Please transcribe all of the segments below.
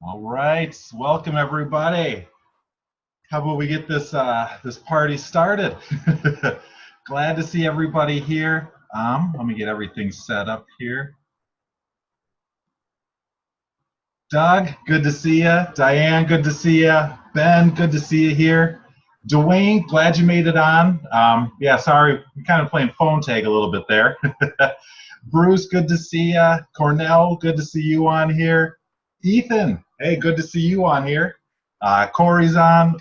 All right, welcome everybody. How about we get this party started? Glad to see everybody here. Let me get everything set up here. Doug, good to see you. Diane, good to see you. Ben, good to see you here. Dwayne, glad you made it on. Yeah, sorry, we're kind of playing phone tag a little bit there. Bruce, good to see you. Cornell, good to see you on here. Ethan, hey, good to see you on here. Corey's on.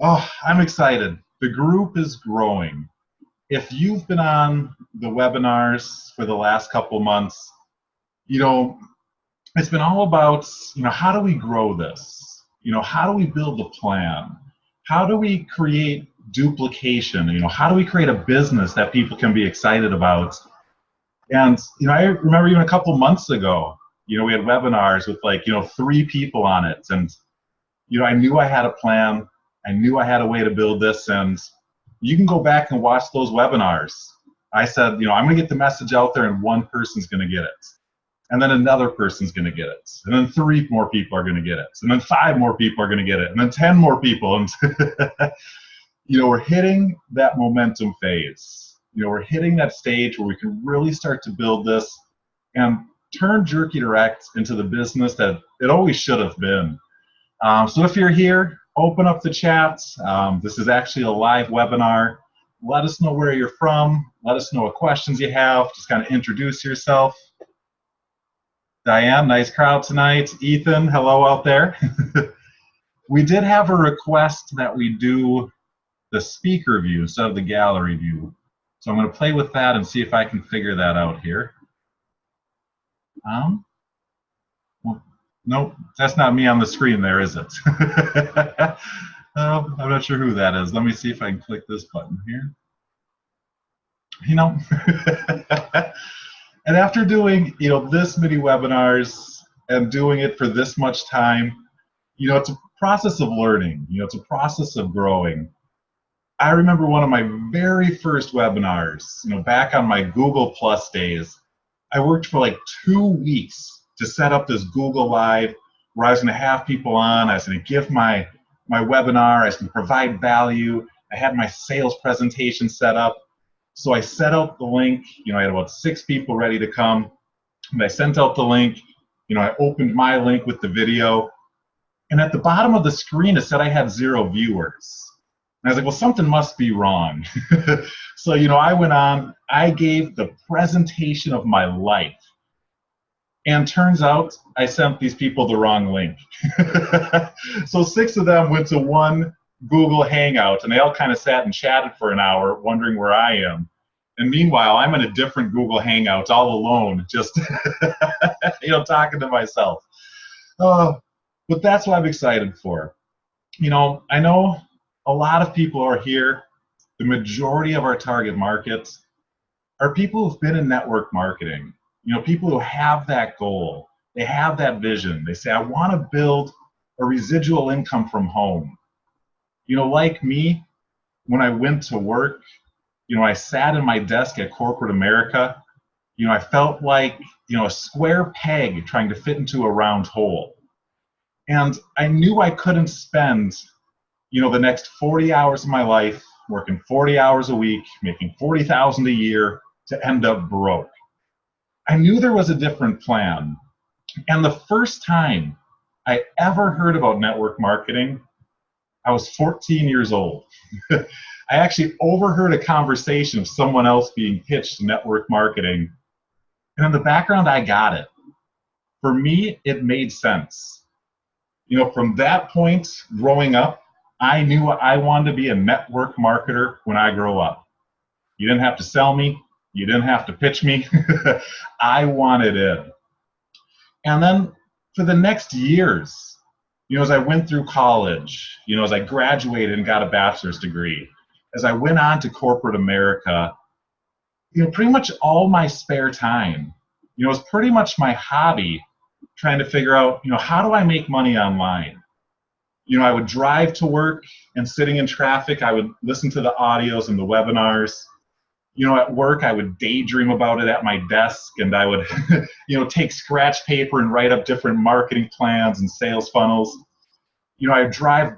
I'm excited. The group is growing. If you've been on the webinars for the last couple months, you know, it's been all about, how do we grow this? How do we build a plan? How do we create duplication? How do we create a business that people can be excited about? And, I remember even a couple months ago, we had webinars with 3 people on it. And, I knew I had a plan. I knew I had a way to build this. And you can go back and watch those webinars. I said, I'm going to get the message out there and one person's going to get it. And then another person's going to get it. And then 3 more people are going to get it. And then 5 more people are going to get it. And then 10 more people. And, we're hitting that momentum phase. We're hitting that stage where we can really start to build this and turn Jerky Direct into the business that it always should have been. So if you're here, open up the chat. This is actually a live webinar. Let us know where you're from. Let us know what questions you have. Just kind of introduce yourself. Diane, nice crowd tonight. Ethan, hello out there. We did have a request that we do the speaker view instead of the gallery view. So I'm going to play with that and see if I can figure that out here. Well, nope, that's not me on the screen there, is it? I'm not sure who that is. Let me see if I can click this button here. And after doing, this many webinars and doing it for this much time, it's a process of learning. It's a process of growing. I remember one of my very first webinars, back on my Google Plus days. I worked for 2 weeks to set up this Google Live where I was going to have people on. I was going to give my webinar. I was going to provide value. I had my sales presentation set up. So I set out the link. I had about 6 people ready to come. And I sent out the link. I opened my link with the video. And at the bottom of the screen, it said I had 0 viewers. And I was like, well, something must be wrong. So, I went on. I gave the presentation of my life. And turns out I sent these people the wrong link. So 6 of them went to one Google Hangout, and they all kind of sat and chatted for an hour, wondering where I am. And meanwhile, I'm in a different Google Hangout, all alone, just talking to myself. But that's what I'm excited for. I know a lot of people are here. The majority of our target market are people who've been in network marketing. People who have that goal. They have that vision. They say, I want to build a residual income from home. Like me, when I went to work, I sat in my desk at corporate America. I felt like, a square peg trying to fit into a round hole. And I knew I couldn't spend, the next 40 hours of my life working 40 hours a week, making $40,000 a year to end up broke. I knew there was a different plan. And the first time I ever heard about network marketing, I was 14 years old. I actually overheard a conversation of someone else being pitched network marketing. And in the background, I got it. For me, it made sense. From that point, growing up, I knew I wanted to be a network marketer when I grow up. You didn't have to sell me. You didn't have to pitch me. I wanted it. And then for the next years, as I went through college, as I graduated and got a bachelor's degree, as I went on to corporate America, pretty much all my spare time, was pretty much my hobby trying to figure out, how do I make money online? I would drive to work and sitting in traffic, I would listen to the audios and the webinars. At work, I would daydream about it at my desk, and I would, take scratch paper and write up different marketing plans and sales funnels. I'd drive,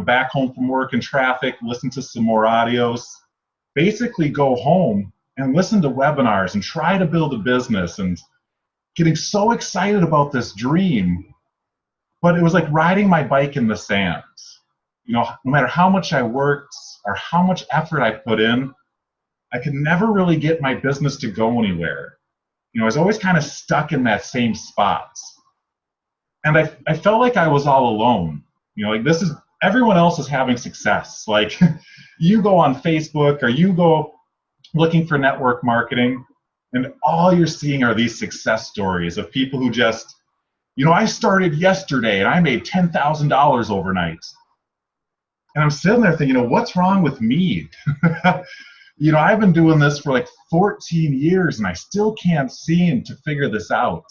back home from work in traffic, listen to some more audios, basically go home and listen to webinars and try to build a business, and getting so excited about this dream. But it was like riding my bike in the sand. No matter how much I worked or how much effort I put in, I could never really get my business to go anywhere. I was always kind of stuck in that same spot. And I felt like I was all alone. Like everyone else is having success. Like you go on Facebook or you go looking for network marketing, and all you're seeing are these success stories of people who just, I started yesterday and I made $10,000 overnight. And I'm sitting there thinking, what's wrong with me? I've been doing this for like 14 years and I still can't seem to figure this out.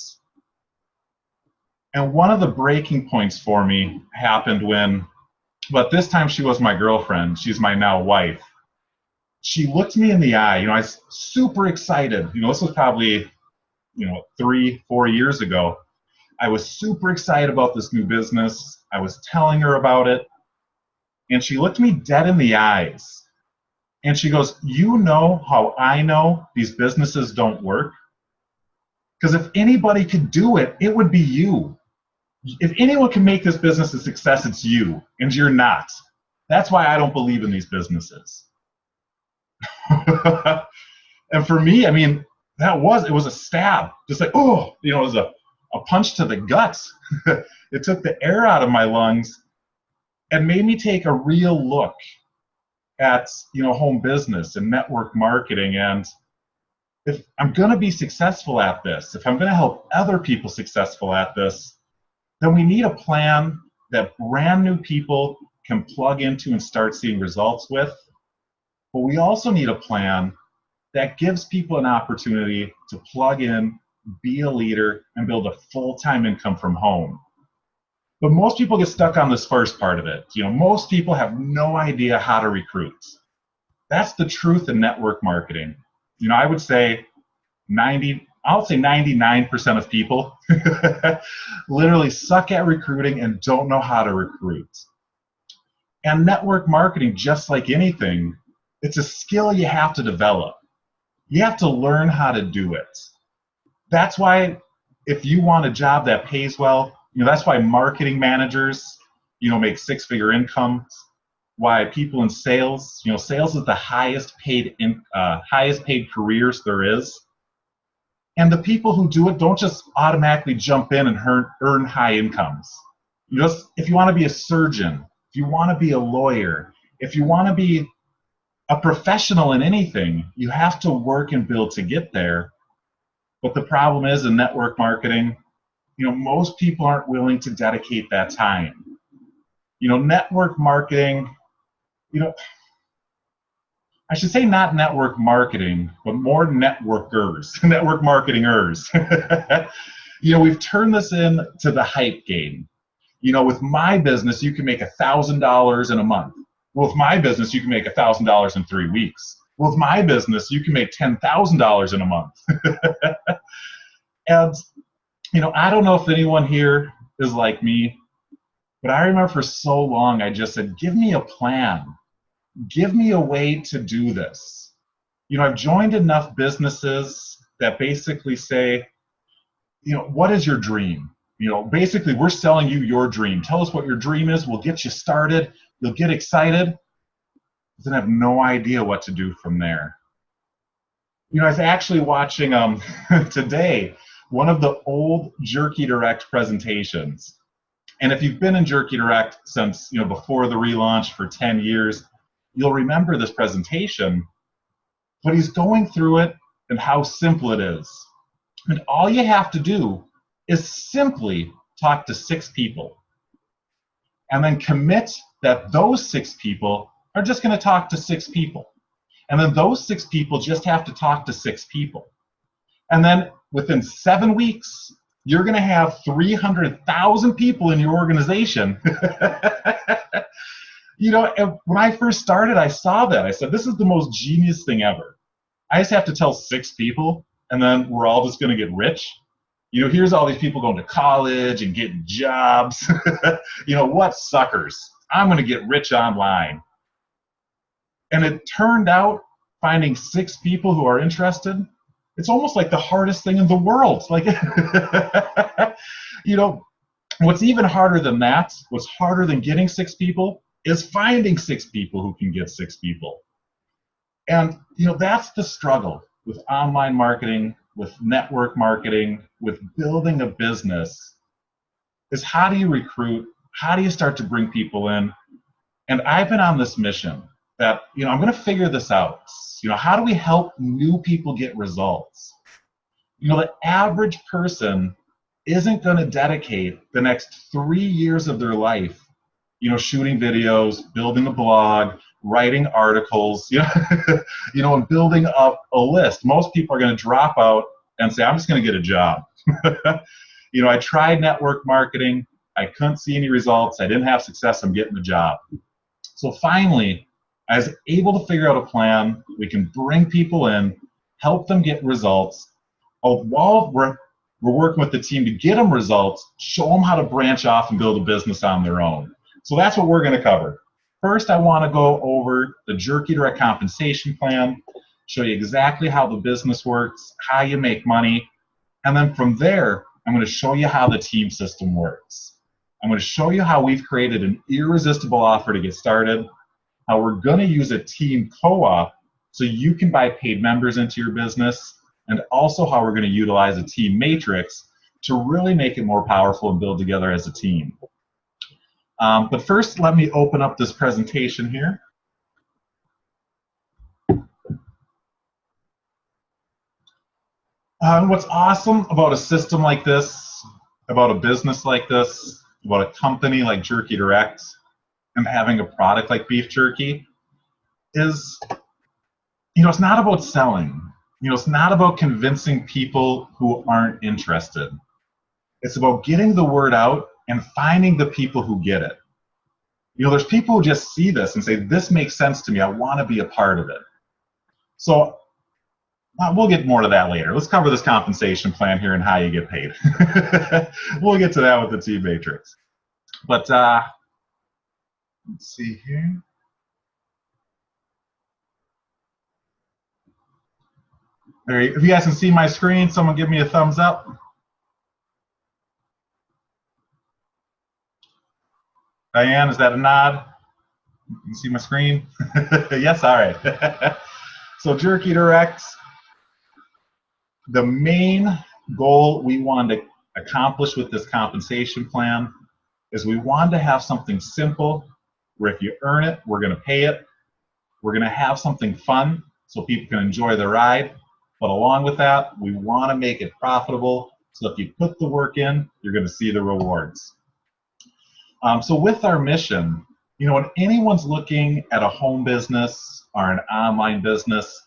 And one of the breaking points for me happened but this time she was my girlfriend. She's my now wife. She looked me in the eye. I was super excited. This was probably, 3-4 years ago. I was super excited about this new business. I was telling her about it. And she looked me dead in the eyes. And she goes, you know how I know these businesses don't work? Because if anybody could do it, it would be you. If anyone can make this business a success, it's you. And you're not. That's why I don't believe in these businesses. And for me, it was a stab. Just like, it was a punch to the gut. It took the air out of my lungs and made me take a real look at home business and network marketing. And if I'm going to be successful at this, if I'm going to help other people successful at this, then we need a plan that brand new people can plug into and start seeing results with. But we also need a plan that gives people an opportunity to plug in, be a leader, and build a full-time income from home. But most people get stuck on this first part of it. Most people have no idea how to recruit. That's the truth in network marketing. I would say 99% of people literally suck at recruiting and don't know how to recruit. And network marketing, just like anything, it's a skill you have to develop. You have to learn how to do it. That's why if you want a job that pays well, that's why marketing managers, make six-figure incomes. Why people in sales, sales is the highest paid careers there is. And the people who do it don't just automatically jump in and earn high incomes. If you want to be a surgeon, if you want to be a lawyer, if you want to be a professional in anything, you have to work and build to get there. But the problem is in network marketing, most people aren't willing to dedicate that time. Network marketing, I should say not network marketing, but more networkers, network marketingers. We've turned this into the hype game. With my business, you can make $1,000 in a month. With my business, you can make $1,000 in 3 weeks. With my business, you can make $10,000 in a month. And, I don't know if anyone here is like me, but I remember for so long, I just said, give me a plan. Give me a way to do this. I've joined enough businesses that basically say, what is your dream? Basically, we're selling you your dream. Tell us what your dream is. We'll get you started. You'll get excited. Then have no idea what to do from there. I was actually watching today one of the old Jerky Direct presentations. And if you've been in Jerky Direct since before the relaunch for 10 years, you'll remember this presentation. But he's going through it and how simple it is. And all you have to do is simply talk to 6 people. And then commit that those 6 people are just going to talk to 6 people. And then those 6 people just have to talk to 6 people. And then within 7 weeks, you're going to have 300,000 people in your organization. And when I first started, I saw that. I said, this is the most genius thing ever. I just have to tell 6 people, and then we're all just going to get rich. You know, here's all these people going to college and getting jobs. You know, what suckers? I'm going to get rich online. And it turned out finding 6 people who are interested, it's almost like the hardest thing in the world. Like, you know, what's even harder than that, what's harder than getting 6 people, is finding 6 people who can get 6 people. And, you know, that's the struggle with online marketing, with network marketing, with building a business, is how do you recruit? How do you start to bring people in? And I've been on this mission that, you know, I'm going to figure this out. You know, how do we help new people get results? You know, the average person isn't going to dedicate the next 3 years of their life, you know, shooting videos, building a blog, writing articles, you know, you know, and building up a list. Most people are going to drop out and say, I'm just going to get a job. You know, I tried network marketing. I couldn't see any results. I didn't have success. I'm getting a job. So finally, I was able to figure out a plan. We can bring people in, help them get results. While we're working with the team to get them results, show them how to branch off and build a business on their own. So that's what we're going to cover. First, I want to go over the Jerky Direct compensation plan, show you exactly how the business works, how you make money, and then from there, I'm going to show you how the team system works. I'm going to show you how we've created an irresistible offer to get started, how we're going to use a team co-op so you can buy paid members into your business, and also how we're going to utilize a team matrix to really make it more powerful and build together as a team. But first, let me open up this presentation here. What's awesome about a system like this, about a business like this, about a company like Jerky Direct, and having a product like beef jerky is, you know, it's not about selling. You know, it's not about convincing people who aren't interested. It's about getting the word out and finding the people who get it. You know, there's people who just see this and say, this makes sense to me. I want to be a part of it. So we'll get more to that later. Let's cover this compensation plan here and how you get paid. We'll get to that with the team matrix. But let's see here. There, if you guys can see my screen, someone give me a thumbs up. Diane, is that a nod? You can see my screen? Yes, all right. So Jerky Direct, the main goal we wanted to accomplish with this compensation plan is we wanted to have something simple where if you earn it, we're going to pay it. We're going to have something fun so people can enjoy the ride. But along with that, we want to make it profitable so if you put the work in, you're going to see the rewards. So with our mission, you know, when anyone's looking at a home business or an online business,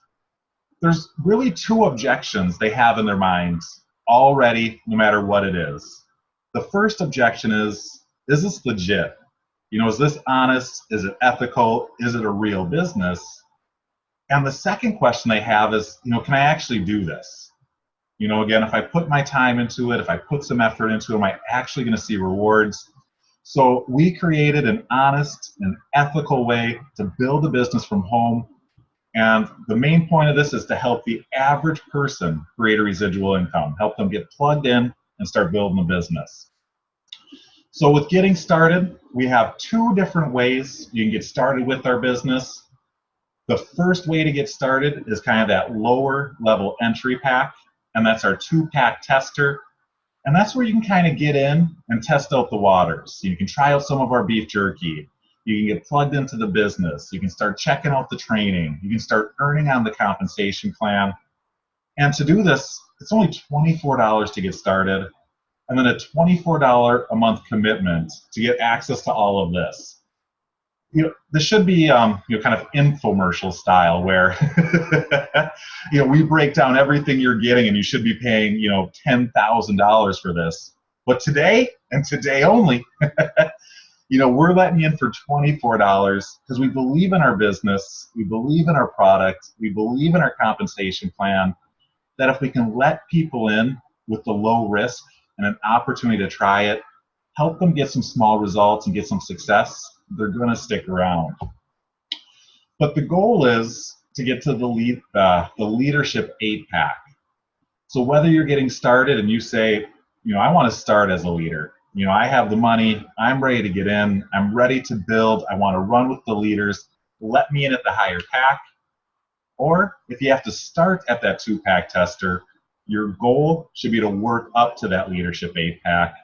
there's really 2 objections they have in their minds already, no matter what it is. The first objection is this legit? You know, is this honest? Is it ethical? Is it a real business? And the second question they have is, you know, can I actually do this? You know, again, if I put my time into it, if I put some effort into it, am I actually going to see rewards? So we created an honest and ethical way to build a business from home. And the main point of this is to help the average person create a residual income, help them get plugged in and start building a business. So with getting started, we have 2 different ways you can get started with our business. The first way to get started is kind of that lower level entry pack, and that's our 2-pack tester. And that's where you can kind of get in and test out the waters. You can try out some of our beef jerky. You can get plugged into the business. You can start checking out the training. You can start earning on the compensation plan. And to do this, it's only $24 to get started, and then a $24 a month commitment to get access to all of this. You know, this should be you know, kind of infomercial style where you know, we break down everything you're getting and you should be paying, you know, $10,000 for this. But today, and today only, we're letting you in for $24 because we believe in our business, we believe in our product, we believe in our compensation plan, that if we can let people in with the low risk and an opportunity to try it, help them get some small results and get some success, they're going to stick around. But the goal is to get to the Leadership 8-Pack. So whether you're getting started and you say, I want to start as a leader, I have the money, I'm ready to get in, I'm ready to build, I want to run with the leaders, let me in at the higher pack. Or if you have to start at that 2-pack tester, your goal should be to work up to that Leadership 8-Pack.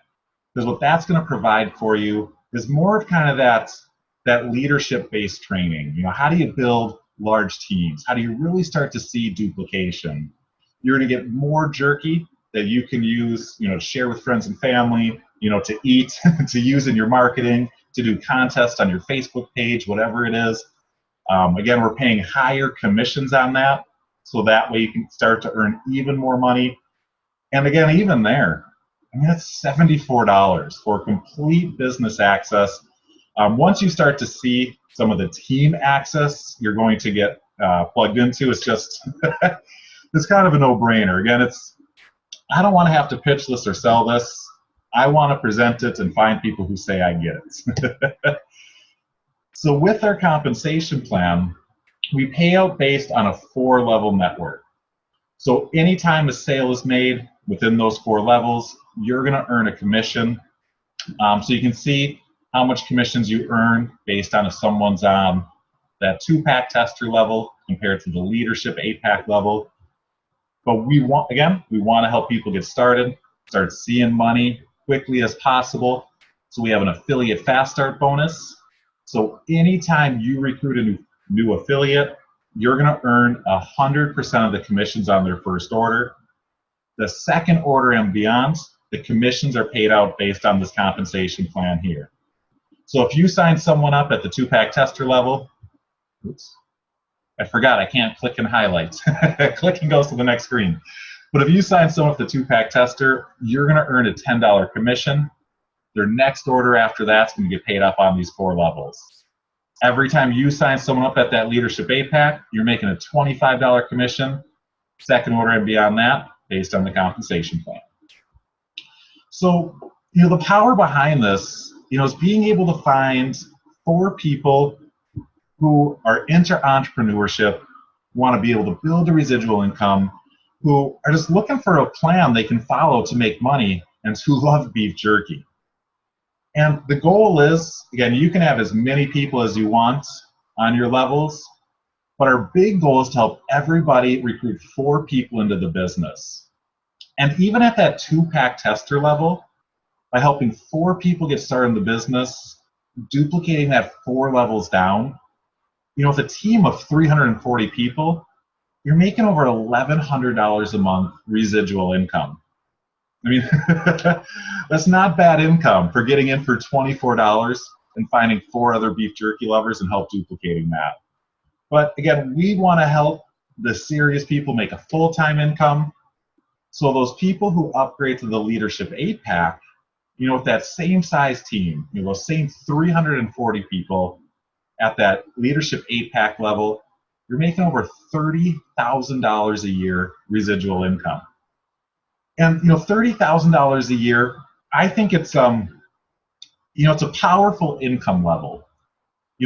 Because what that's going to provide for you is more of kind of that leadership-based training. How do you build large teams? How do you really start to see duplication? You're going to get more jerky that you can use, to share with friends and family, to eat, to use in your marketing, to do contests on your Facebook page, whatever it is. Again, we're paying higher commissions on that, so that way you can start to earn even more money. And again, even there, that's $74 for complete business access. Once you start to see some of the team access you're going to get plugged into, it's just, it's kind of a no-brainer. Again, I don't want to have to pitch this or sell this. I want to present it and find people who say I get it. So with our compensation plan, we pay out based on a 4-level network. So anytime a sale is made within those 4 levels, you're going to earn a commission. So you can see how much commissions you earn based on if someone's on that 2-pack tester level compared to the Leadership 8-pack level. But we want to help people get started, start seeing money quickly as possible. So we have an affiliate fast start bonus. So anytime you recruit a new affiliate, you're going to earn 100% of the commissions on their first order. The second order and beyond, the commissions are paid out based on this compensation plan here. So if you sign someone up at the 2-pack tester level, oops, I forgot I can't click and highlight. Clicking goes to the next screen. But if you sign someone up at the 2-pack tester, you're going to earn a $10 commission. Their next order after that's going to get paid up on these 4 levels. Every time you sign someone up at that Leadership 8-pack, you're making a $25 commission. Second order and beyond that, based on the compensation plan. So, the power behind this, is being able to find 4 people who are into entrepreneurship, want to be able to build a residual income, who are just looking for a plan they can follow to make money, and who love beef jerky. And the goal is, again, you can have as many people as you want on your levels, but our big goal is to help everybody recruit 4 people into the business. And even at that 2-pack tester level, by helping 4 people get started in the business, duplicating that 4 levels down, with a team of 340 people, you're making over $1,100 a month residual income. I mean, that's not bad income for getting in for $24 and finding 4 other beef jerky lovers and help duplicating that. But again, we want to help the serious people make a full-time income. So those people who upgrade to the Leadership 8-pack, with that same size team, those same 340 people at that Leadership 8-pack level, you're making over $30,000 a year residual income. And $30,000 a year, I think it's it's a powerful income level.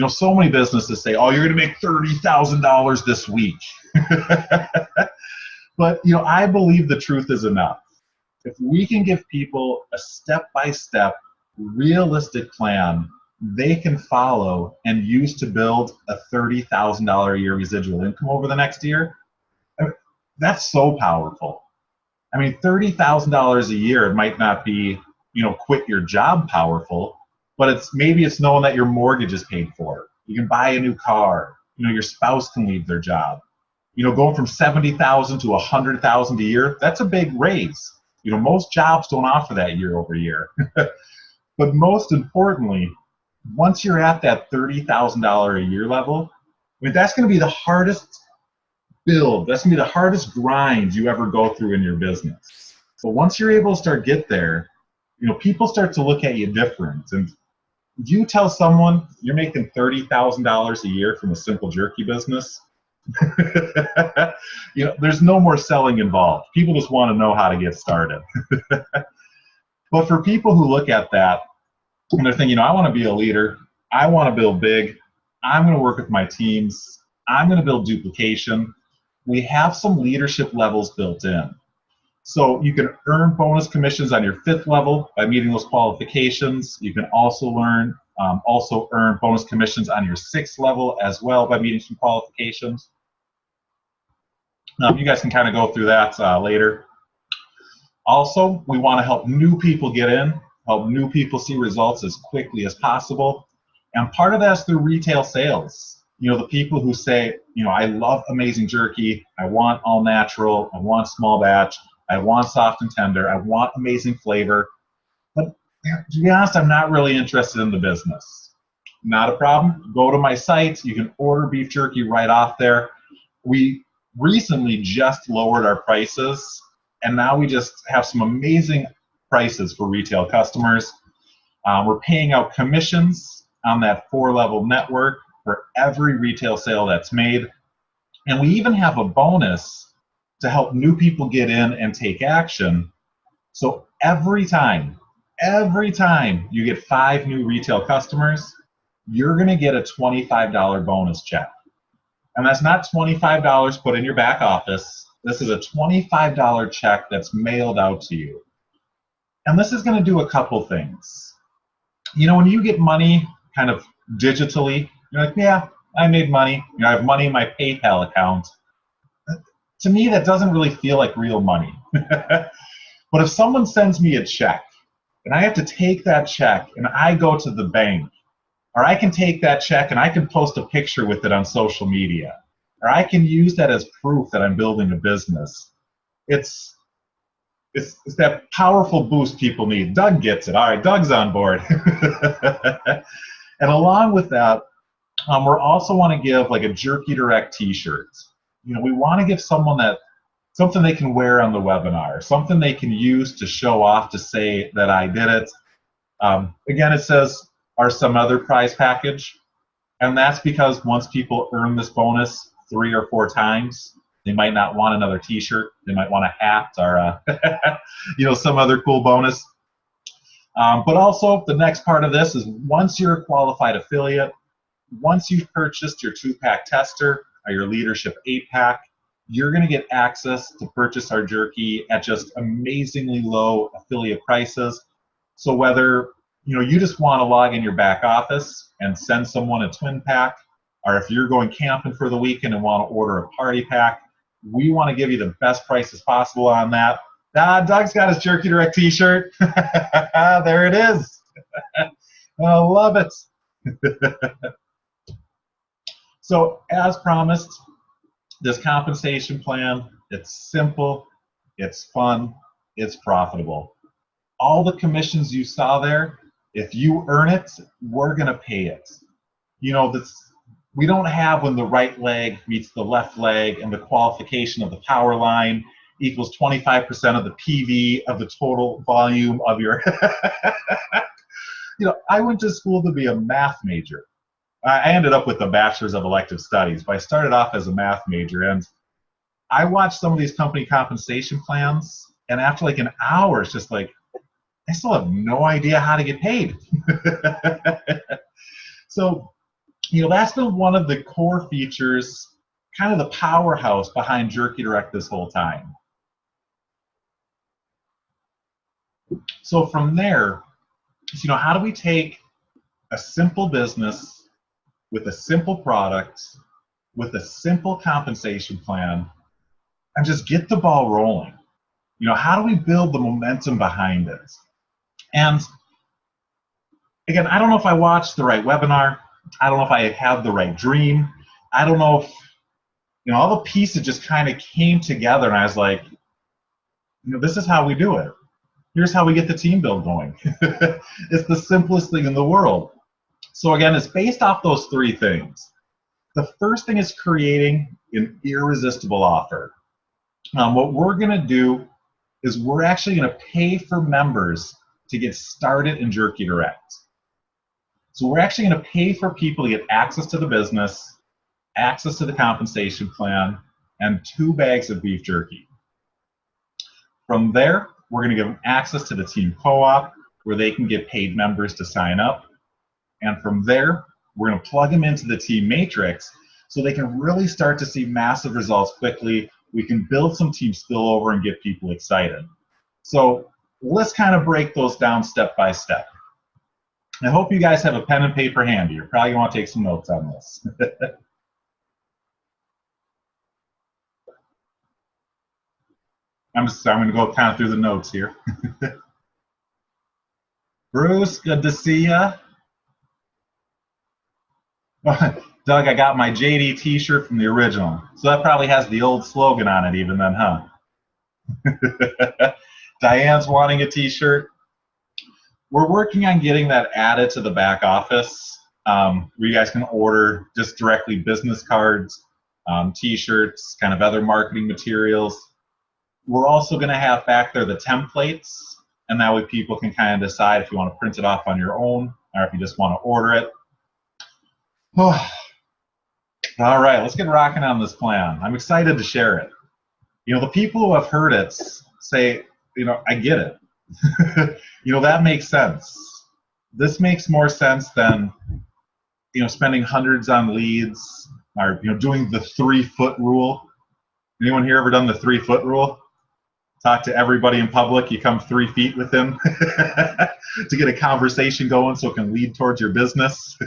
So many businesses say, "Oh, you're going to make $30,000 this week." But I believe the truth is enough. If we can give people a step-by-step, realistic plan they can follow and use to build a $30,000 a year residual income over the next year, that's so powerful. I mean, $30,000 a year might not be, quit your job powerful, but maybe it's knowing that your mortgage is paid for. You can buy a new car. Your spouse can leave their job. Going from $70,000 to $100,000 a year, that's a big raise. Most jobs don't offer that year over year. But most importantly, once you're at that $30,000 a year level, that's going to be the hardest build. That's going to be the hardest grind you ever go through in your business. But once you're able to get there, people start to look at you different. And You tell someone you're making $30,000 a year from a simple jerky business, there's no more selling involved. People just want to know how to get started. But for people who look at that and they're thinking, I want to be a leader, I want to build big, I'm going to work with my teams, I'm going to build duplication, we have some leadership levels built in. So you can earn bonus commissions on your 5th level by meeting those qualifications. You can also earn bonus commissions on your 6th level as well by meeting some qualifications. You guys can kind of go through that later. Also, we want to help new people get in, help new people see results as quickly as possible. And part of that is through retail sales. The people who say, I love Amazing Jerky, I want all natural, I want small batch, I want soft and tender, I want amazing flavor. But to be honest, I'm not really interested in the business. Not a problem. Go to my site. You can order beef jerky right off there. We recently just lowered our prices, and now we just have some amazing prices for retail customers. We're paying out commissions on that 4-level network for every retail sale that's made. And we even have a bonus to help new people get in and take action. So every time you get 5 new retail customers, you're going to get a $25 bonus check. And that's not $25 put in your back office. This is a $25 check that's mailed out to you. And this is going to do a couple things. When you get money kind of digitally, you're like, yeah, I made money. I have money in my PayPal account. To me, that doesn't really feel like real money. But if someone sends me a check, and I have to take that check, and I go to the bank, or I can take that check and I can post a picture with it on social media, or I can use that as proof that I'm building a business. It's that powerful boost people need. Doug gets it. All right, Doug's on board. And along with that, we also want to give like a Jerky Direct t-shirt. We want to give someone something they can wear on the webinar, something they can use to show off, to say that I did it. Again, it says, or some other prize package. And that's because once people earn this bonus 3 or 4 times, they might not want another t-shirt. They might want a hat or some other cool bonus. But also, the next part of this is once you're a qualified affiliate, once you've purchased your 2-pack tester or your leadership 8-pack, you're going to get access to purchase our jerky at just amazingly low affiliate prices. So whether you just want to log in your back office and send someone a twin pack, or if you're going camping for the weekend and want to order a party pack, we want to give you the best prices possible on that. Doug's got his Jerky Direct t-shirt. There it is. I love it. So as promised, this compensation plan, it's simple, it's fun, it's profitable. All the commissions you saw there, if you earn it, we're going to pay it. We don't have when the right leg meets the left leg and the qualification of the power line equals 25% of the PV of the total volume of your... I went to school to be a math major. I ended up with a bachelor's of elective studies, but I started off as a math major, and I watched some of these company compensation plans, and after like an hour, it's just like, I still have no idea how to get paid. So, that's been one of the core features, kind of the powerhouse behind Jerky Direct this whole time. So from there, how do we take a simple business with a simple product, with a simple compensation plan, and just get the ball rolling? How do we build the momentum behind it? And again, I don't know if I watched the right webinar. I don't know if I have the right dream. I don't know if, all the pieces just kind of came together, and I was like, this is how we do it. Here's how we get the team build going. It's the simplest thing in the world. So again, it's based off those 3 things. The first thing is creating an irresistible offer. What we're going to do is we're actually going to pay for members to get started in Jerky Direct. So we're actually going to pay for people to get access to the business, access to the compensation plan, and 2 bags of beef jerky. From there, we're going to give them access to the team co-op where they can get paid members to sign up. And from there, we're going to plug them into the team matrix so they can really start to see massive results quickly. We can build some team spillover and get people excited. So let's kind of break those down step by step. I hope you guys have a pen and paper handy. You're probably going to want to take some notes on this. I'm going to go kind of through the notes here. Bruce, good to see ya. Doug, I got my JD t-shirt from the original. So that probably has the old slogan on it even then, huh? Diane's wanting a t-shirt. We're working on getting that added to the back office where you guys can order just directly business cards, t-shirts, kind of other marketing materials. We're also going to have back there the templates, and that way people can kind of decide if you want to print it off on your own or if you just want to order it. All right, let's get rocking on this plan. I'm excited to share it. You know, the people who have heard it say, you know, I get it. You know, that makes sense. This makes more sense than, you know, spending hundreds on leads or, you know, doing the 3-foot rule. Anyone here ever done the 3-foot rule? Talk to everybody in public, you come 3 feet with them to get a conversation going so it can lead towards your business.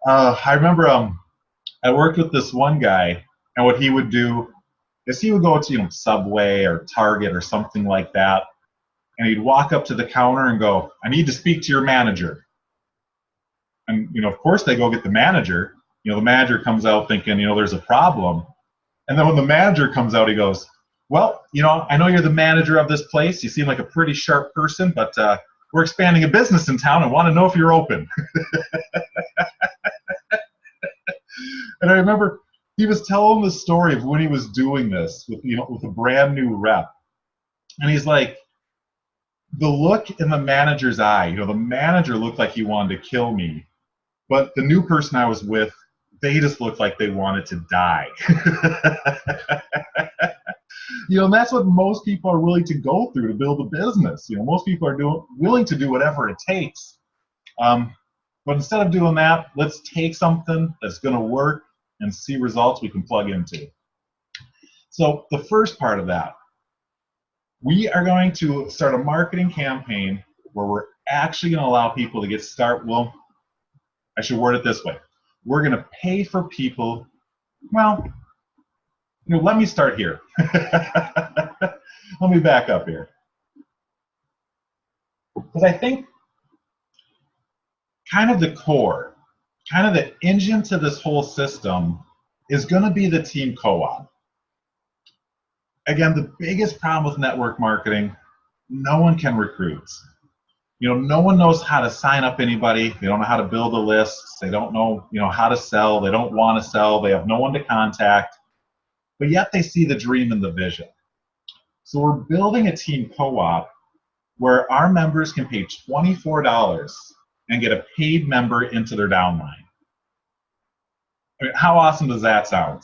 I remember I worked with this one guy, and what he would do is he would go to, you know, Subway or Target or something like that, and he'd walk up to the counter and go, I need to speak to your manager. And, you know, of course they go get the manager. You know, the manager comes out thinking, you know, there's a problem. And then when the manager comes out, he goes, well, you know, I know you're the manager of this place. You seem like a pretty sharp person, but we're expanding a business in town and want to know if you're open. And I remember he was telling the story of when he was doing this with, you know, with a brand new rep. And he's like, the look in the manager's eye, you know, the manager looked like he wanted to kill me, but the new person I was with, they just looked like they wanted to die. You know, and that's what most people are willing to go through to build a business. You know, most people are willing to do whatever it takes. But instead of doing that, let's take something that's going to work and see results we can plug into. So the first part of that, we are going to start a marketing campaign where we're actually going to allow people to get started. Well, I should word it this way. We're going to pay for people, well, you know, let me start here. Let me back up here. Because I think kind of the core, kind of the engine to this whole system is going to be the team co-op. Again, the biggest problem with network marketing, no one can recruit. You know, no one knows how to sign up anybody. They don't know how to build a list. They don't know, you know, how to sell. They don't want to sell. They have no one to contact. But yet they see the dream and the vision. So we're building a team co-op where our members can pay $24 and get a paid member into their downline. I mean, how awesome does that sound?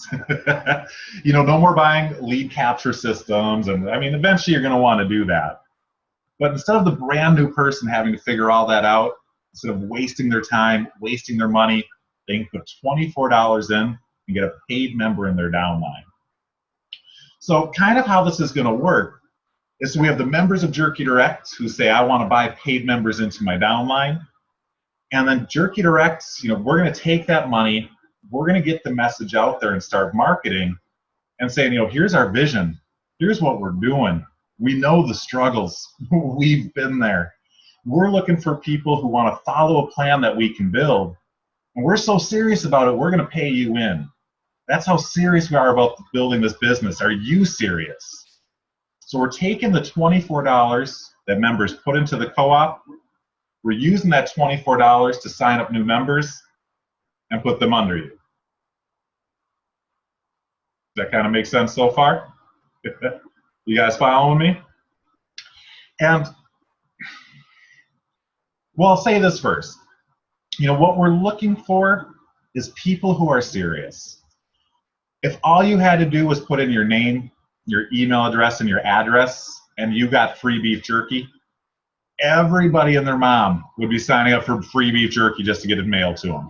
You know, no more buying lead capture systems, and I mean, eventually you're going to want to do that. But instead of the brand new person having to figure all that out, instead of wasting their time, wasting their money, they can put $24 in and get a paid member in their downline. So kind of how this is going to work is we have the members of Jerky Direct who say, I want to buy paid members into my downline. And then Jerky Direct, you know, we're going to take that money, we're going to get the message out there and start marketing and saying, you know, here's our vision. Here's what we're doing. We know the struggles. We've been there. We're looking for people who want to follow a plan that we can build. And we're so serious about it, we're going to pay you in. That's how serious we are about building this business. Are you serious? So we're taking the $24 that members put into the co-op. We're using that $24 to sign up new members and put them under you. Does that kind of make sense so far? You guys following me? And Well, I'll say this first. What we're looking for is people who are serious. If all you had to do was put in your name, your email address, and your address, and you got free beef jerky, everybody and their mom would be signing up for free beef jerky just to get it mailed to them.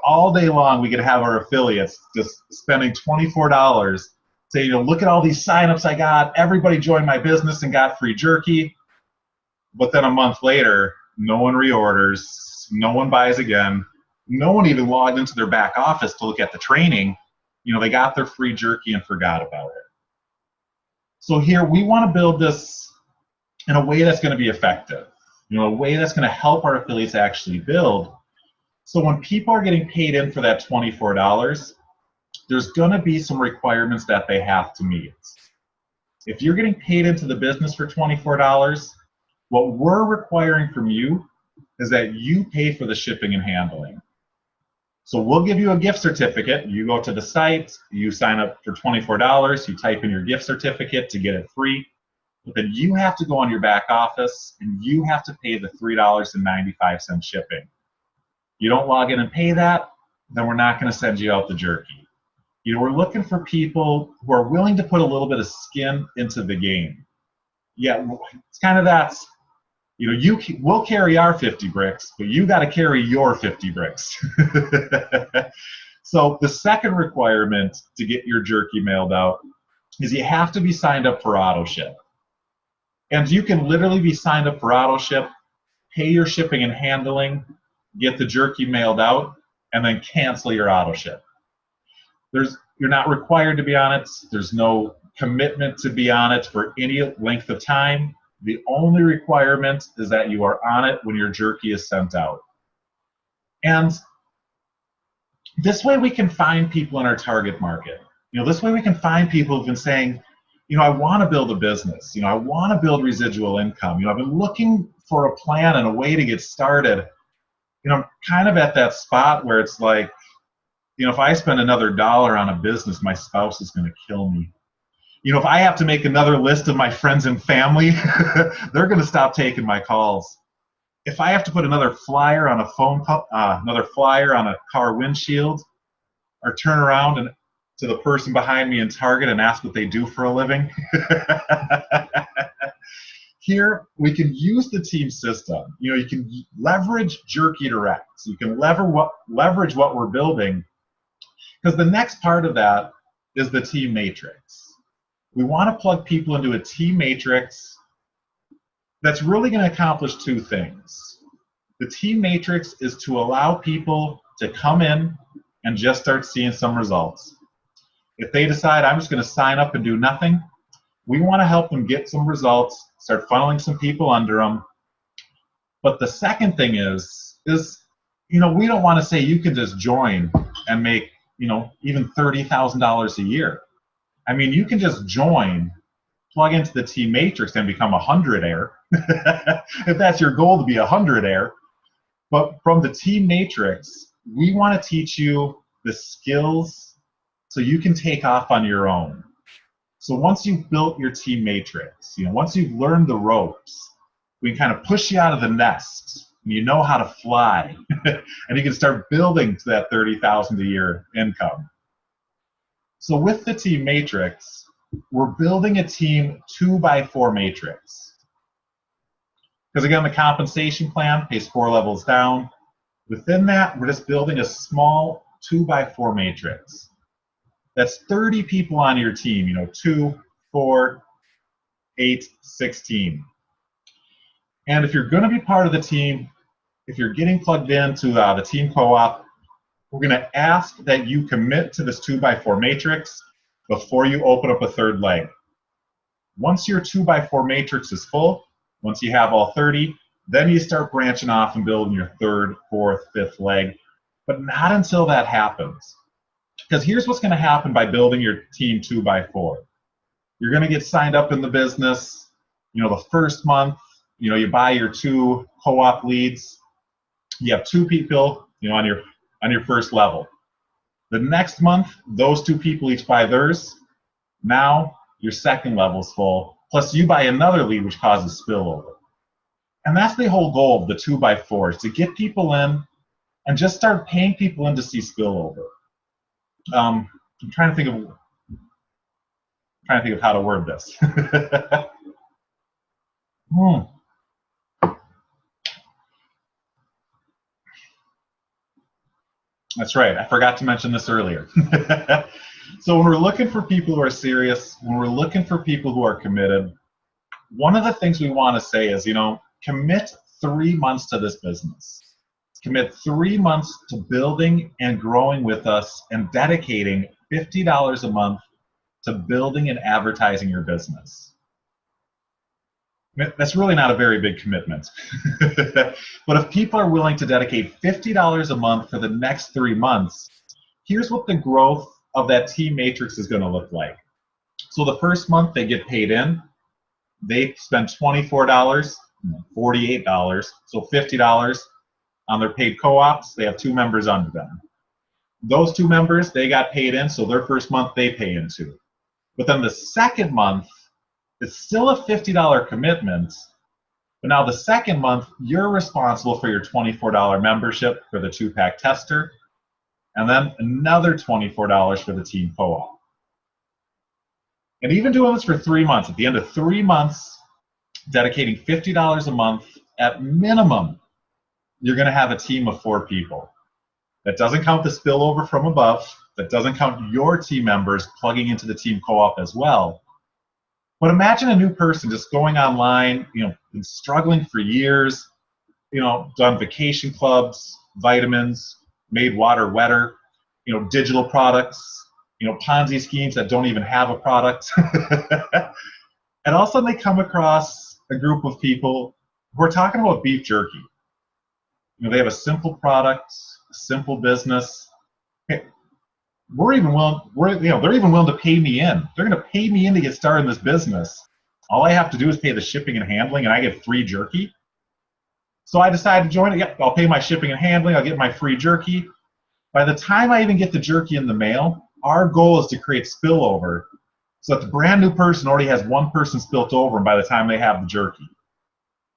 All day long we could have our affiliates just spending $24, say, look at all these signups I got. Everybody joined my business and got free jerky. But then a month later, no one reorders, no one buys again, no one even logged into their back office to look at the training. They got their free jerky and forgot about it. So here we want to build this in a way that's going to be effective, a way that's going to help our affiliates actually build. So when people are getting paid in for that $24, there's going to be some requirements that they have to meet. If you're getting paid into the business for $24, what we're requiring from you is that you pay for the shipping and handling. So we'll give you a gift certificate. You go to the site, you sign up for $24, you type in your gift certificate to get it free, but then you have to go on your back office and you have to pay the $3.95 shipping. You don't log in and pay that, then we're not going to send you out the jerky. We're looking for people who are willing to put a little bit of skin into the game. Yeah, it's kind of that. We'll carry our 50 bricks, but you got to carry your 50 bricks. So the second requirement to get your jerky mailed out is you have to be signed up for AutoShip. And you can literally be signed up for AutoShip, pay your shipping and handling, get the jerky mailed out, and then cancel your AutoShip. You're not required to be on it. There's no commitment to be on it for any length of time. The only requirement is that you are on it when your jerky is sent out. And this way we can find people in our target market. This way we can find people who've been saying, I want to build a business. I want to build residual income. I've been looking for a plan and a way to get started. I'm kind of at that spot where it's like, if I spend another dollar on a business, my spouse is going to kill me. If I have to make another list of my friends and family, they're going to stop taking my calls. If I have to put another flyer on a another flyer on a car windshield, or turn around and to the person behind me in Target and ask what they do for a living, here we can use the team system. You can leverage Jerky Direct. So you can leverage what we're building, because the next part of that is the team matrix. We want to plug people into a team matrix that's really going to accomplish two things. The team matrix is to allow people to come in and just start seeing some results. If they decide, I'm just going to sign up and do nothing, we want to help them get some results, start funneling some people under them. But the second thing is we don't want to say you can just join and make, even $30,000 a year. You can just join, plug into the team matrix, and become a 100-aire, if that's your goal, to be a 100-aire. But from the team matrix, we want to teach you the skills so you can take off on your own. So once you've built your team matrix, once you've learned the ropes, we can kind of push you out of the nest, and you know how to fly, and you can start building to that $30,000 a year income. So with the team matrix, we're building a team 2x4 matrix. Because again, the compensation plan pays 4 levels down. Within that, we're just building a small 2x4 matrix. That's 30 people on your team, 2, 4, 8, 16. And if you're going to be part of the team, if you're getting plugged into the team co-op, we're going to ask that you commit to this 2x4 matrix before you open up a third leg. Once your 2x4 matrix is full, once you have all 30, then you start branching off and building your third, fourth, fifth leg, but not until that happens. Because here's what's going to happen by building your team 2x4. You're going to get signed up in the business. The first month, you buy your 2 co-op leads. You have 2 people, on your first level. The next month, those 2 people each buy theirs. Now your second level is full. Plus you buy another lead, which causes spillover. And that's the whole goal of the 2x4, is to get people in and just start paying people in to see spillover. I'm trying to think of how to word this. That's right. I forgot to mention this earlier. So when we're looking for people who are serious, when we're looking for people who are committed, one of the things we want to say is, commit 3 months to this business. Commit 3 months to building and growing with us and dedicating $50 a month to building and advertising your business. That's really not a very big commitment. But if people are willing to dedicate $50 a month for the next 3 months, here's what the growth of that team matrix is going to look like. So the first month they get paid in, they spend $24, $48, so $50 on their paid co-ops. They have 2 members under them. Those 2 members, they got paid in, so their first month they pay into. But then the second month, it's still a $50 commitment, but now the second month, you're responsible for your $24 membership for the 2-pack tester, and then another $24 for the team co-op. And even doing this for 3 months, at the end of 3 months, dedicating $50 a month, at minimum, you're going to have a team of 4 people. That doesn't count the spillover from above. That doesn't count your team members plugging into the team co-op as well. But imagine a new person just going online, been struggling for years, done vacation clubs, vitamins, made water wetter, digital products, Ponzi schemes that don't even have a product. And all of a sudden they come across a group of people who are talking about beef jerky. They have a simple product, a simple business. Hey, they're even willing to pay me in. They're going to pay me in to get started in this business. All I have to do is pay the shipping and handling, and I get free jerky. So I decided to join it. Yep, I'll pay my shipping and handling. I'll get my free jerky. By the time I even get the jerky in the mail, our goal is to create spillover so that the brand new person already has 1 person spilt over by the time they have the jerky.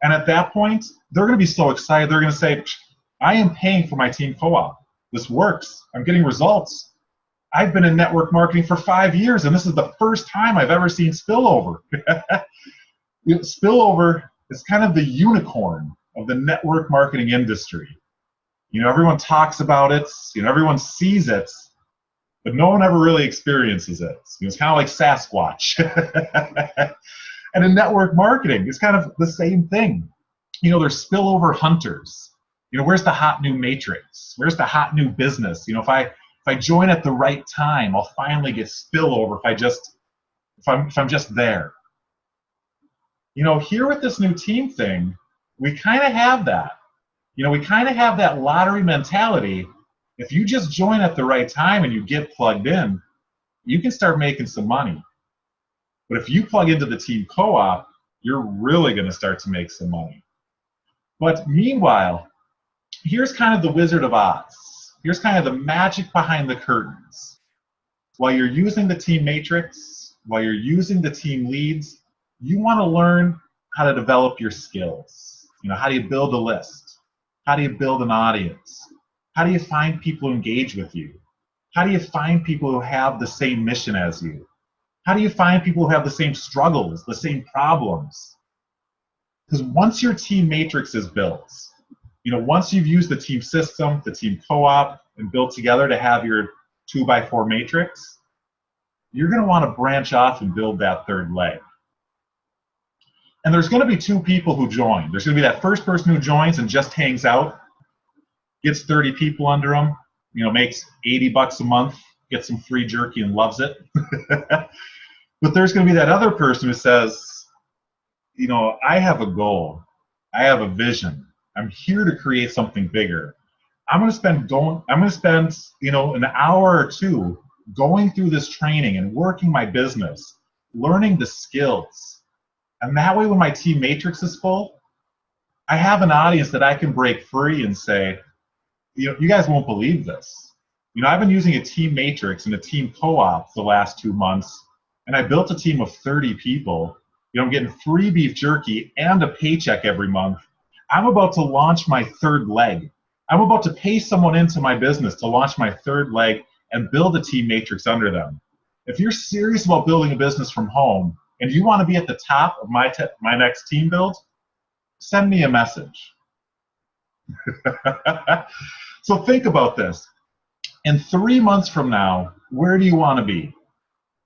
And at that point, they're going to be so excited. They're going to say, I am paying for my team co-op. This works. I'm getting results. I've been in network marketing for 5 years, and this is the first time I've ever seen spillover. Spillover is kind of the unicorn of the network marketing industry. Everyone talks about it, everyone sees it, but no one ever really experiences it. It's kind of like Sasquatch. And in network marketing, it's kind of the same thing. There's spillover hunters. Where's the hot new matrix? Where's the hot new business? If I join at the right time, I'll finally get spillover if I'm just there. Here with this new team thing, we kind of have that. We kind of have that lottery mentality. If you just join at the right time and you get plugged in, you can start making some money. But if you plug into the team co-op, you're really going to start to make some money. But meanwhile, here's kind of the Wizard of Oz. Here's kind of the magic behind the curtains. While you're using the team matrix, while you're using the team leads, you want to learn how to develop your skills. How do you build a list? How do you build an audience? How do you find people who engage with you? How do you find people who have the same mission as you? How do you find people who have the same struggles, the same problems? Because once your team matrix is built, once you've used the team system, the team co-op, and built together to have your 2x4 matrix, you're going to want to branch off and build that third leg. And there's going to be 2 people who join. There's going to be that first person who joins and just hangs out, gets 30 people under them, makes $80 a month, gets some free jerky and loves it. But there's going to be that other person who says, I have a goal. I have a vision. I'm here to create something bigger. I'm going to spend an hour or 2 going through this training and working my business, learning the skills. And that way when my team matrix is full, I have an audience that I can break free and say, you guys won't believe this. I've been using a team matrix and a team co-op the last 2 months, and I built a team of 30 people. I'm getting free beef jerky and a paycheck every month I'm about to launch my third leg. I'm about to pay someone into my business to launch my third leg and build a team matrix under them. If you're serious about building a business from home and you want to be at the top of my next team build, send me a message. So think about this. In 3 months from now, where do you want to be?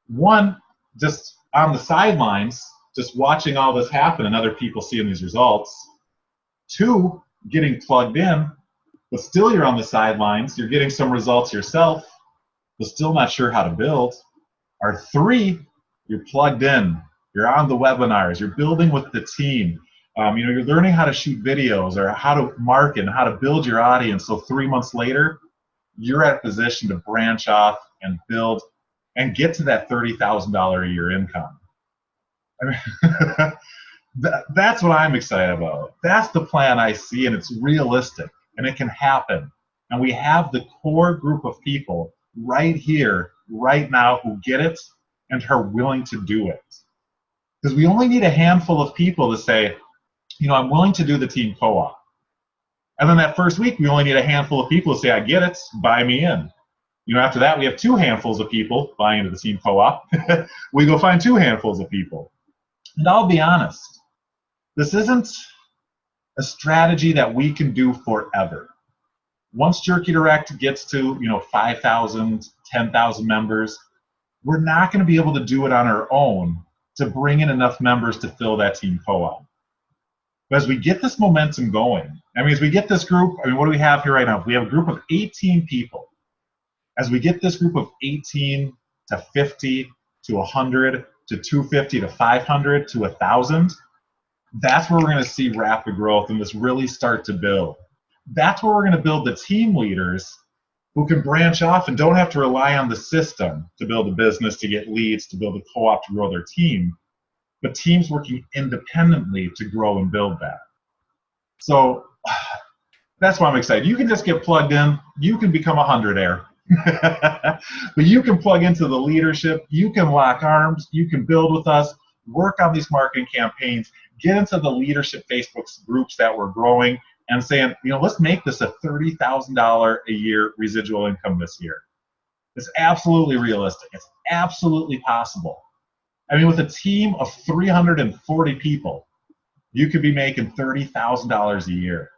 One, just on the sidelines, just watching all this happen and other people seeing these results. Two, getting plugged in, but still you're on the sidelines. You're getting some results yourself, but still not sure how to build. Or three, you're plugged in. You're on the webinars. You're building with the team. You're learning how to shoot videos or how to market and how to build your audience. So 3 months later, you're at a position to branch off and build and get to that $30,000 a year income. I mean, that's what I'm excited about. That's the plan I see, and it's realistic, and it can happen. And we have the core group of people right here, right now, who get it and are willing to do it. Because we only need a handful of people to say, I'm willing to do the team co-op. And then that first week, we only need a handful of people to say, I get it, buy me in. After that, we have 2 handfuls of people buying into the team co-op. We go find 2 handfuls of people. And I'll be honest, this isn't a strategy that we can do forever. Once Jerky Direct gets to 5,000, 10,000 members, we're not going to be able to do it on our own to bring in enough members to fill that team co-op. But as we get this momentum going, as we get this group, what do we have here right now? We have a group of 18 people. As we get this group of 18 to 50 to 100 to 250 to 500 to 1,000, that's where we're going to see rapid growth and this really start to build. That's where we're going to build the team leaders who can branch off and don't have to rely on the system to build a business, to get leads, to build a co-op, to grow their team, but teams working independently to grow and build that. So that's why I'm excited. You can just get plugged in. You can become a 100-air. But you can plug into the leadership. You can lock arms. You can build with us, work on these marketing campaigns, get into the leadership Facebook groups that we're growing and saying, let's make this a $30,000 a year residual income this year. It's absolutely realistic. It's absolutely possible. With a team of 340 people, you could be making $30,000 a year.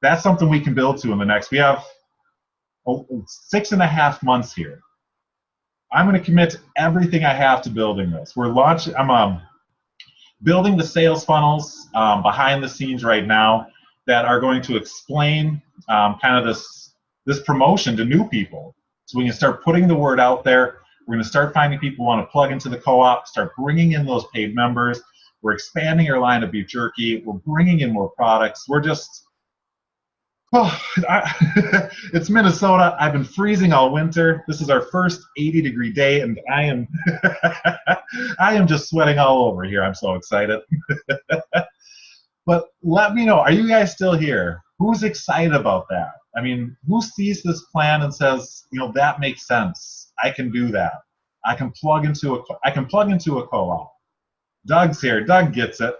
That's something we can build to in the next. We have 6.5 months here. I'm going to commit everything I have to building this. I'm building the sales funnels behind the scenes right now that are going to explain kind of this promotion to new people. So we can start putting the word out there. We're going to start finding people who want to plug into the co-op, start bringing in those paid members. We're expanding our line of beef jerky. We're bringing in more products. We're just, it's Minnesota. I've been freezing all winter. This is our first 80-degree day, and I am just sweating all over here. I'm so excited. But let me know, are you guys still here? Who's excited about that? Who sees this plan and says, that makes sense. I can do that. I can plug into a co-op. Doug's here. Doug gets it.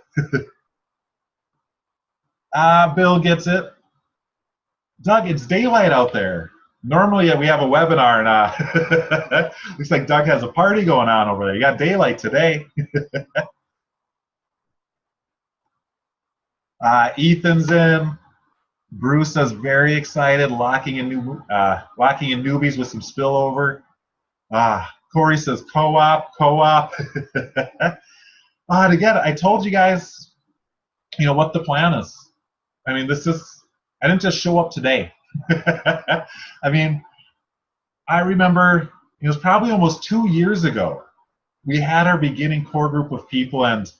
Bill gets it. Doug, it's daylight out there. Normally we have a webinar, and looks like Doug has a party going on over there. You got daylight today. Ethan's in. Bruce is very excited, locking in newbies with some spillover. Corey says co-op. Again, I told you guys, what the plan is. I didn't just show up today. I remember it was probably almost 2 years ago. We had our beginning core group of people, and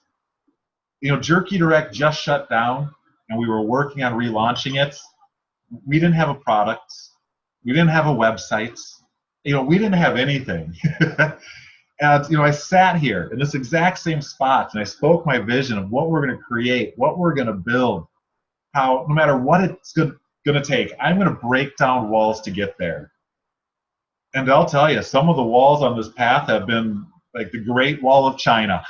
Jerky Direct just shut down, and we were working on relaunching it. We didn't have a product. We didn't have a website. We didn't have anything. And I sat here in this exact same spot, and I spoke my vision of what we're going to create, what we're going to build, how no matter what it's going to take, I'm going to break down walls to get there. And I'll tell you, some of the walls on this path have been like the Great Wall of China.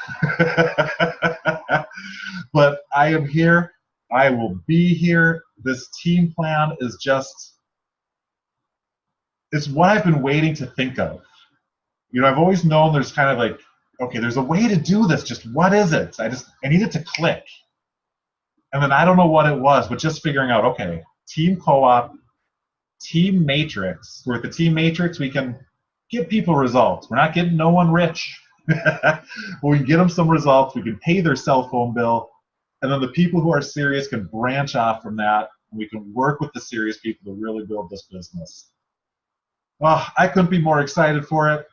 But I am here. I will be here. This team plan is just, it's what I've been waiting to think of. You know, I've always known there's kind of like, okay, there's a way to do this. Just what is it? I need it to click. And then I don't know what it was, but just figuring out, okay, team co-op, team matrix. With the team matrix, we can give people results. We're not getting no one rich. But we can get them some results. We can pay their cell phone bill. And then the people who are serious can branch off from that. We can work with the serious people to really build this business. Well, I couldn't be more excited for it.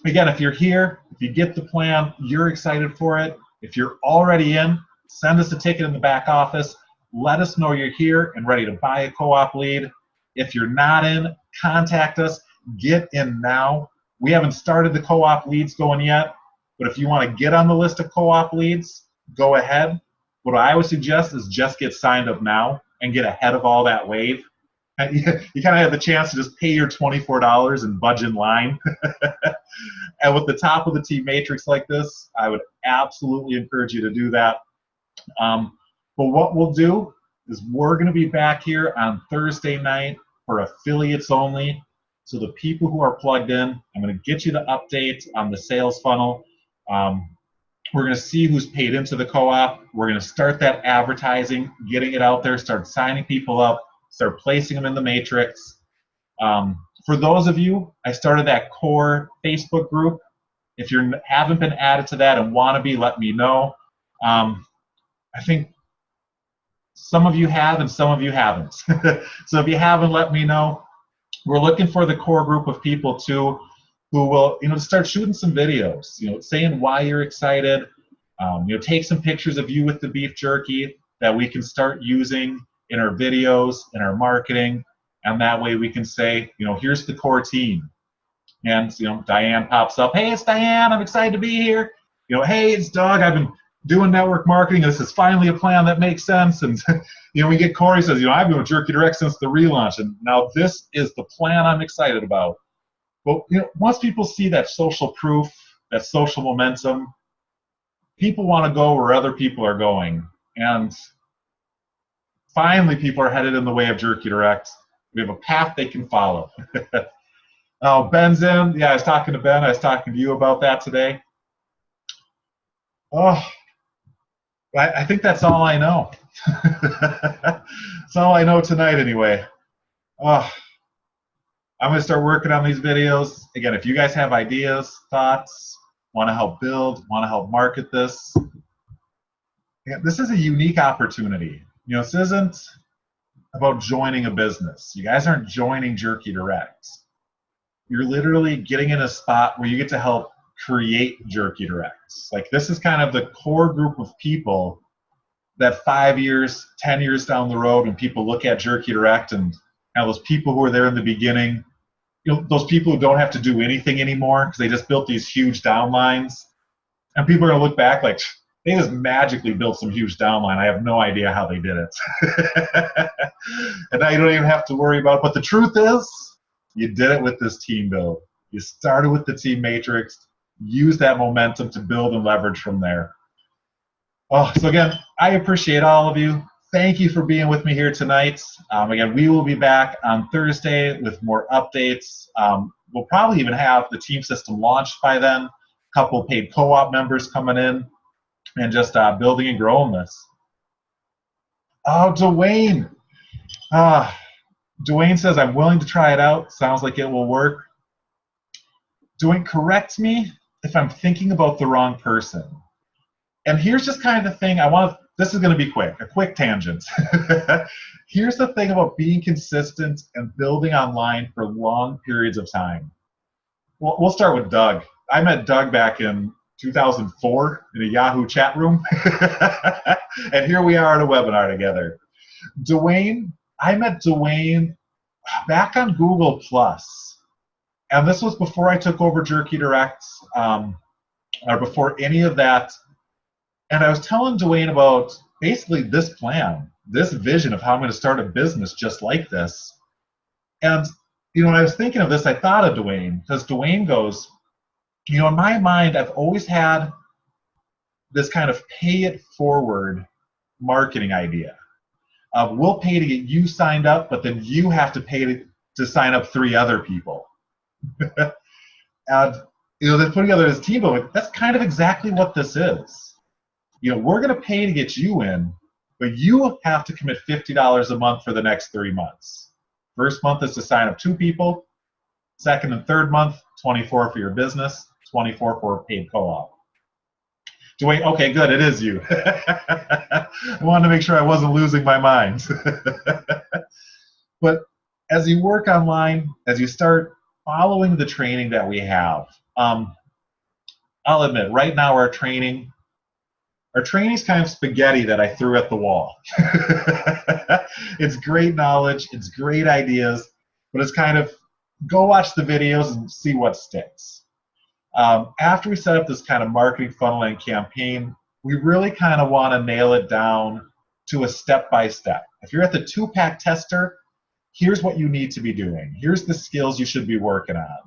Again, if you're here, if you get the plan, you're excited for it. If you're already in, send us a ticket in the back office. Let us know you're here and ready to buy a co-op lead. If you're not in, contact us. Get in now. We haven't started the co-op leads going yet, but if you want to get on the list of co-op leads, go ahead. What I would suggest is just get signed up now and get ahead of all that wave. You kind of have the chance to just pay your $24 and budge in line. And with the top of the team matrix like this, I would absolutely encourage you to do that. But what we'll do is we're going to be back here on Thursday night for affiliates only. So the people who are plugged in, I'm going to get you the update on the sales funnel. We're going to see who's paid into the co-op. We're going to start that advertising, getting it out there, start signing people up, start placing them in the matrix. For those of you, I started that core Facebook group. If you haven't been added to that and want to be, let me know. I think some of you have and some of you haven't. So if you haven't, let me know. We're looking for the core group of people too who will, start shooting some videos, saying why you're excited. Take some pictures of you with the beef jerky that we can start using in our videos, in our marketing, and that way we can say, here's the core team. And, Diane pops up, hey, it's Diane, I'm excited to be here. Hey, it's Doug, I've been doing network marketing, this is finally a plan that makes sense. And, we get Corey says, I've been with Jerky Direct since the relaunch, and now this is the plan I'm excited about. But, once people see that social proof, that social momentum, people want to go where other people are going. And finally, people are headed in the way of Jerky Direct. We have a path they can follow. Oh, Ben's in. Yeah, I was talking to Ben. I was talking to you about that today. Oh, I think that's all I know. That's all I know tonight anyway. Oh, I'm going to start working on these videos. Again, if you guys have ideas, thoughts, want to help build, want to help market this, this is a unique opportunity. This isn't about joining a business. You guys aren't joining Jerky Direct. You're literally getting in a spot where you get to help create Jerky Direct. Like, this is kind of the core group of people that 5 years, 10 years down the road, when people look at Jerky Direct and those people who were there in the beginning, those people who don't have to do anything anymore because they just built these huge downlines, and people are going to look back like, they just magically built some huge downline. I have no idea how they did it. And now you don't even have to worry about it. But the truth is, you did it with this team build. You started with the team matrix, use that momentum to build and leverage from there. Oh, so again, I appreciate all of you. Thank you for being with me here tonight. Again, we will be back on Thursday with more updates. We'll probably even have the team system launched by then. A couple paid co-op members coming in, and just building and growing this. Oh, Dwayne. Dwayne says, I'm willing to try it out. Sounds like it will work. Dwayne, correct me if I'm thinking about the wrong person. And here's just kind of the thing this is going to be quick, a quick tangent. Here's the thing about being consistent and building online for long periods of time. Well, we'll start with Doug. I met Doug back in 2004 in a Yahoo chat room. And here we are at a webinar together. Dwayne, I met Dwayne back on Google+. And this was before I took over Jerky Direct, or before any of that. And I was telling Dwayne about basically this plan, this vision of how I'm going to start a business just like this. And, when I was thinking of this, I thought of Dwayne, because Dwayne goes, in my mind, I've always had this kind of pay it forward marketing idea. We'll pay to get you signed up, but then you have to pay to sign up 3 other people. And they're putting together this team building. That's kind of exactly what this is. We're going to pay to get you in, but you have to commit $50 a month for the next 3 months. First month is to sign up 2 people. Second and third month, 24 for your business, 24 for a paid co-op. Dwayne, okay, good, it is you. I wanted to make sure I wasn't losing my mind. But as you work online, as you start following the training that we have, I'll admit, right now our training's kind of spaghetti that I threw at the wall. It's great knowledge, it's great ideas, but it's kind of go watch the videos and see what sticks. After we set up this kind of marketing funnel and campaign, we really kind of want to nail it down to a step-by-step. If you're at the 2-pack tester, here's what you need to be doing. Here's the skills you should be working on.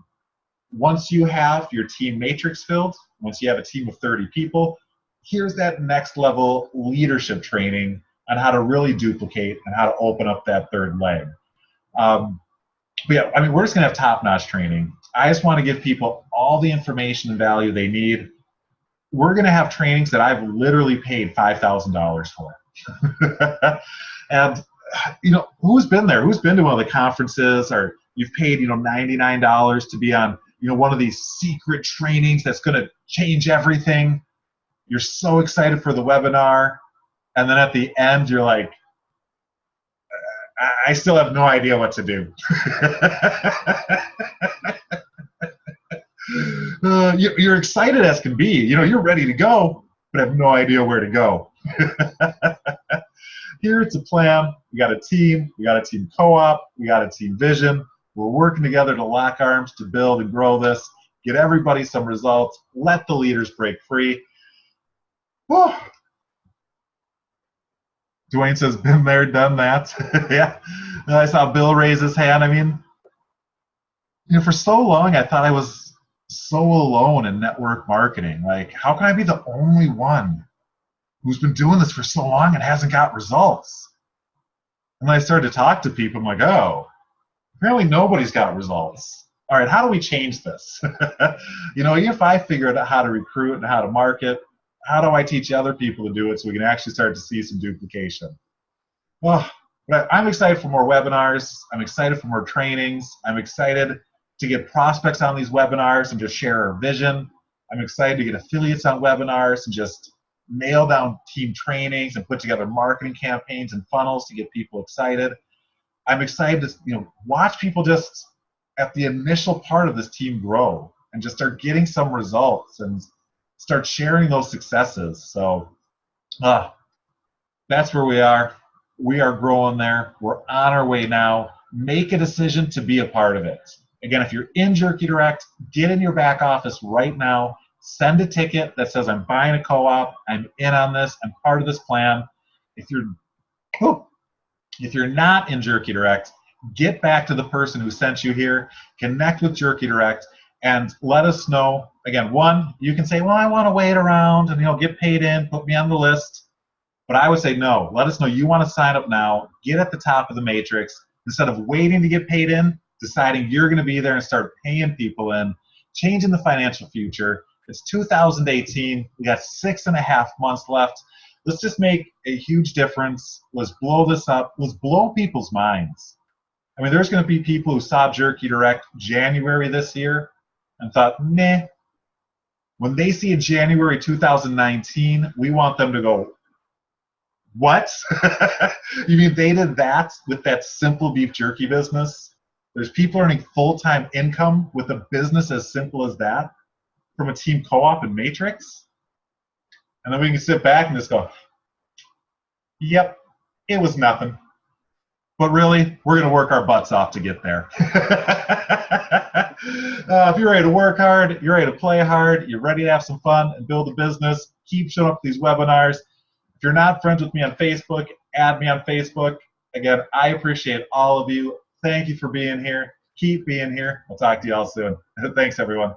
Once you have your team matrix filled, once you have a team of 30 people, here's that next level leadership training on how to really duplicate and how to open up that third leg. But yeah, I mean, we're just going to have top-notch training. I just want to give people all the information and value they need. We're going to have trainings that I've literally paid $5,000 for. And, who's been there? Who's been to one of the conferences, or you've paid, $99 to be on, one of these secret trainings that's going to change everything. You're so excited for the webinar. And then at the end, you're like, I still have no idea what to do. You're excited as can be. You're ready to go, but have no idea where to go. Here it's a plan. We got a team. We got a team co-op. We got a team vision. We're working together to lock arms to build and grow this, get everybody some results, let the leaders break free. Whew. Dwayne says, been there, done that. Yeah. I saw Bill raise his hand. I mean, for so long, I thought I was so alone in network marketing. Like, how can I be the only one who's been doing this for so long and hasn't got results? And then I started to talk to people. I'm like, oh, apparently nobody's got results. All right, how do we change this? If I figured out how to recruit and how to market, how do I teach other people to do it so we can actually start to see some duplication? Well, but I'm excited for more webinars. I'm excited for more trainings. I'm excited to get prospects on these webinars and just share our vision. I'm excited to get affiliates on webinars and just nail down team trainings and put together marketing campaigns and funnels to get people excited. I'm excited to watch people just at the initial part of this team grow and just start getting some results and start sharing those successes. So that's where we are. We are growing there. We're on our way now. Make a decision to be a part of it. Again, if you're in Jerky Direct, get in your back office right now. Send a ticket that says, I'm buying a co-op. I'm in on this. I'm part of this plan. If you're not in Jerky Direct, get back to the person who sent you here. Connect with Jerky Direct and let us know. Again, one, you can say, well, I want to wait around and get paid in, put me on the list. But I would say no. Let us know you want to sign up now. Get at the top of the matrix. Instead of waiting to get paid in, deciding you're going to be there and start paying people in, changing the financial future. It's 2018. We got 6.5 months left. Let's just make a huge difference. Let's blow this up. Let's blow people's minds. I mean, there's going to be people who saw Jerky Direct January this year and thought, meh. When they see in January 2019, we want them to go, what? You mean they did that with that simple beef jerky business? There's people earning full-time income with a business as simple as that from a team co-op and matrix? And then we can sit back and just go, yep, it was nothing. But really, we're going to work our butts off to get there. If you're ready to work hard, you're ready to play hard, you're ready to have some fun and build a business, keep showing up to these webinars. If you're not friends with me on Facebook, add me on Facebook. Again, I appreciate all of you. Thank you for being here. Keep being here. We'll talk to you all soon. Thanks, everyone.